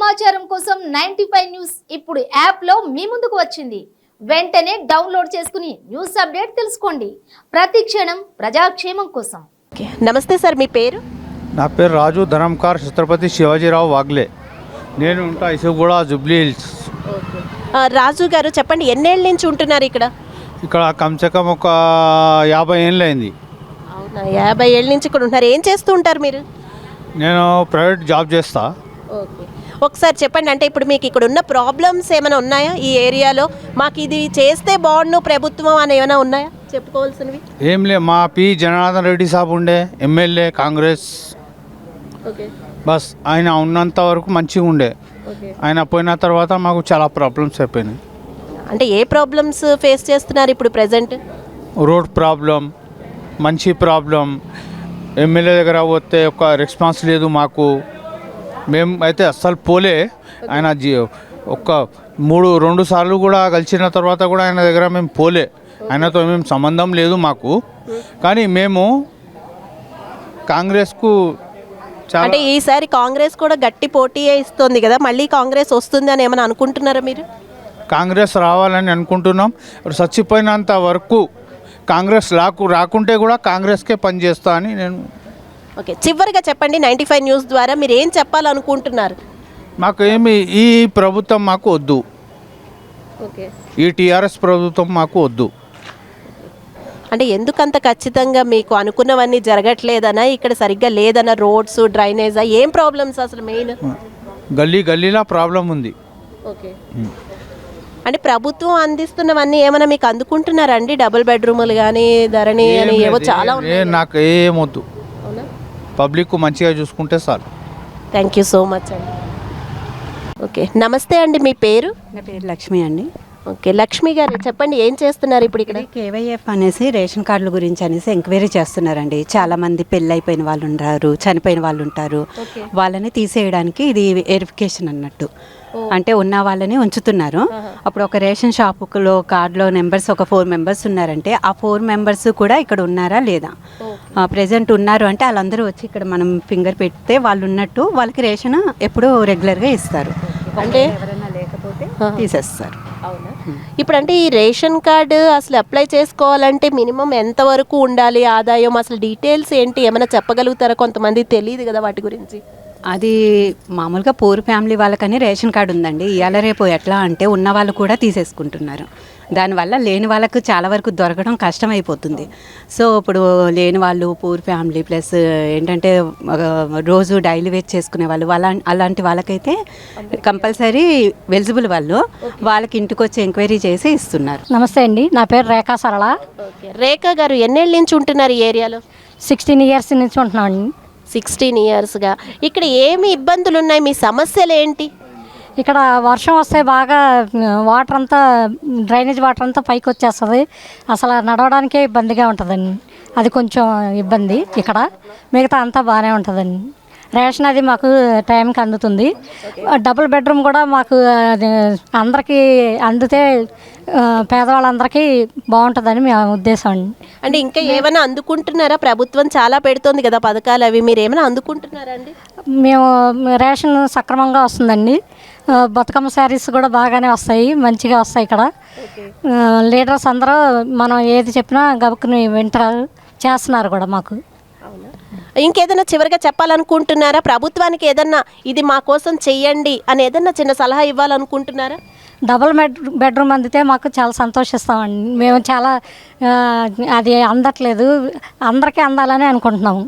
సమాచారం కోసం 95 న్యూస్ ఇప్పుడు యాప్లో మీ ముందుకు వచ్చింది. వెంటనే డౌన్లోడ్ చేసుకుని న్యూస్ అప్డేట్ తెలుసుకోండి. ప్రతి క్షణం ప్రజాక్షేమం కోసం. నమస్తే సార్, మీ పేరు? నా పేరు రాజు ధరంకార్ ఛత్రపతి శివాజీరావు వాగ్లే. నేను ఉంటా ఇసుగూడ జుబ్లీ హిల్స్. రాజు గారు చెప్పండి, ఎన్నేళ్ళ నుంచి ఉంటున్నారు ఇక్కడ? ఇక్కడ కమ్సకం ఒక 50 ఏళ్ళు అయింది. అవునా, 50 ఏళ్ళ నుంచి ఇక్కడ ఉంటున్నారు. ఏం చేస్తూ ఉంటారు మీరు? నేను ప్రైవేట్ జాబ్ చేస్తా. ఓకే, ఒకసారి చెప్పండి, అంటే ఇప్పుడు మీకు ఇక్కడ ఉన్న ప్రాబ్లమ్స్ ఏమైనా ఉన్నాయా ఈ ఏరియాలో? మాకు ఇది చేస్తే బాగుండు ప్రభుత్వం అని ఏమైనా ఉన్నాయా చెప్పుకోవాల్సినవి? ఏం లే, మా పి జనార్దన్ రెడ్డి సాబ్ ఉండే ఎమ్మెల్యే కాంగ్రెస్. ఓకే బస్ ఆయన ఉన్నంత వరకు మంచిగా ఉండే. ఓకే, ఆయన పోయిన తర్వాత మాకు చాలా ప్రాబ్లమ్స్ అయిపోయినాయి. అంటే ఏ ప్రాబ్లమ్స్ ఫేస్ చేస్తున్నారు ఇప్పుడు ప్రెజెంట్? రోడ్ ప్రాబ్లం, మంచి ప్రాబ్లం, ఎమ్మెల్యే దగ్గర పోతే ఒక రెస్పాన్స్ లేదు మాకు. మేము అయితే అస్సలు పోలే. ఆయన ఒక 2 సార్లు కూడా కలిసిన తర్వాత కూడా ఆయన దగ్గర మేము పోలే. ఆయనతో మేము సంబంధం లేదు మాకు. కానీ మేము కాంగ్రెస్కు అంటే ఈసారి కాంగ్రెస్ కూడా గట్టి పోటీ ఇస్తుంది కదా, మళ్ళీ కాంగ్రెస్ వస్తుంది అని ఏమైనా అనుకుంటున్నారా మీరు? కాంగ్రెస్ రావాలని అనుకుంటున్నాం. చచ్చిపోయినంత వరకు కాంగ్రెస్ రాకుంటే కూడా కాంగ్రెస్కే పనిచేస్తా అని నేను. ఓకే, చివరిగా చెప్పండి, 95 న్యూస్ ద్వారా మీరు ఏం చెప్పాలనుకుంటున్నారు? మాకు ఏమి ఈ ప్రభుత్వం మాకు వద్దు. ఓకే, ఈ టీఆర్ఎస్ ప్రభుత్వం మాకు వద్దు. అంటే ఎందుకంత ఖచ్చితంగా మీకు అనుకున్నవన్నీ జరగట్లేదనా, ఇక్కడ సరిగ్గా లేదనా, రోడ్స్, డ్రైనేజా, ఏం ప్రాబ్లమ్స్ అసలు మెయిన్? గల్లీలా ప్రాబ్లం ఉంది. ఓకే, అంటే ప్రభుత్వం అందిస్తున్నవన్నీ ఏమైనా మీకు అందుకుంటున్నారండి? డబుల్ బెడ్రూములు కానీ, ధరణి అని ఏవో చాలా ఉన్నాయి. నాకు ఏమొద్దు, పబ్లిక్ మంచిగా చూసుకుంటే చాలు. థ్యాంక్ యూ సో మచ్ అండి. ఓకే, నమస్తే అండి, మీ పేరు? నా పేరు లక్ష్మి అండి. ఓకే, లక్ష్మి గారు చెప్పండి, ఏం చేస్తున్నారు ఇప్పుడు ఇక్కడ? కేవైఎఫ్ అనేసి రేషన్ కార్డుల గురించి అనేసి ఎంక్వైరీ చేస్తున్నారండి. చాలామంది పెళ్ళైపోయిన వాళ్ళు ఉంటారు, చనిపోయిన వాళ్ళు ఉంటారు. వాళ్ళని తీసేయడానికి ఇది వెరిఫికేషన్ అన్నట్టు. అంటే ఉన్న వాళ్ళని ఉంచుతున్నారు. అప్పుడు ఒక రేషన్ షాపులో కార్డులో నెంబర్స్ ఒక 4 మెంబర్స్ ఉన్నారంటే ఆ 4 మెంబర్స్ కూడా ఇక్కడ ఉన్నారా లేదా, ప్రెజెంట్ ఉన్నారు అంటే వాళ్ళందరూ వచ్చి ఇక్కడ మనం ఫింగర్ పెడితే వాళ్ళు ఉన్నట్టు వాళ్ళకి రేషన్ ఎప్పుడూ రెగ్యులర్గా ఇస్తారు. అంటే ఎవరైనా లేకపోతే తీసేస్తారు. అవునా, ఇప్పుడు అంటే ఈ రేషన్ కార్డు అసలు అప్లై చేసుకోవాలంటే మినిమం ఎంత వరకు ఉండాలి ఆదాయం, అసలు డీటెయిల్స్ ఏంటి ఏమైనా చెప్పగలుగుతారా? కొంతమంది తెలియదు కదా వాటి గురించి. అది మామూలుగా పూర్ ఫ్యామిలీ వాళ్ళకని రేషన్ కార్డు ఉందండి. ఇవాళ రేపు ఎట్లా అంటే ఉన్న వాళ్ళు కూడా తీసేసుకుంటున్నారు. దానివల్ల లేని వాళ్ళకు చాలా వరకు దొరకడం కష్టమైపోతుంది. సో ఇప్పుడు లేని వాళ్ళు పూర్ ఫ్యామిలీ ప్లస్ ఏంటంటే రోజు డైలీ వేజ్ చేసుకునే వాళ్ళు అలాంటి వాళ్ళకైతే కంపల్సరీ ఎలిజిబుల్ వాళ్ళకి ఇంటికి వచ్చి ఎంక్వైరీ చేసి ఇస్తున్నారు. నమస్తే అండి, నా పేరు రేఖా సరళ. ఓకే, రేఖా గారు ఎన్నేళ్ళ నుంచి ఉంటున్నారు ఈ ఏరియాలో? 16 ఇయర్స్ నుంచి ఉంటున్నాను. 16 ఇయర్స్గా. ఇక్కడ ఏమి ఇబ్బందులు ఉన్నాయి, మీ సమస్యలు ఏంటి? ఇక్కడ వర్షం వస్తే బాగా వాటర్ అంతా, డ్రైనేజ్ వాటర్ అంతా పైకి వచ్చేస్తుంది. అసలు నడవడానికే ఇబ్బందిగా ఉంటుందండి. అది కొంచెం ఇబ్బంది. ఇక్కడ మిగతా అంతా బాగానే ఉంటుందండి. రేషన్ అది మాకు టైంకి అందుతుంది. డబుల్ బెడ్రూమ్ కూడా మాకు అందరికీ అందితే పేదవాళ్ళందరికీ బాగుంటుందని మా ఉద్దేశం అండి. అంటే ఇంకా ఏమైనా అందుకుంటున్నారా? ప్రభుత్వం చాలా పెడుతుంది కదా పథకాలు, అవి మీరు ఏమైనా అందుకుంటున్నారా అండి? మేము రేషన్ సక్రమంగా వస్తుందండి. బతుకమ్మ శారీస్ కూడా బాగానే వస్తాయి, మంచిగా వస్తాయి. ఇక్కడ లీడర్స్ అందరూ మనం ఏది చెప్పినా గబుక్కుని వింటారు, చేస్తున్నారు కూడా మాకు. ఇంకేదైనా చివరిగా చెప్పాలనుకుంటున్నారా? ప్రభుత్వానికి ఏదన్నా ఇది మా కోసం చెయ్యండి అని ఏదన్నా చిన్న సలహా ఇవ్వాలనుకుంటున్నారా? డబుల్ బెడ్రూమ్ అందితే మాకు చాలా సంతోషిస్తామండి. మేము చాలా అది అందట్లేదు, అందరికీ అందాలని అనుకుంటున్నాము.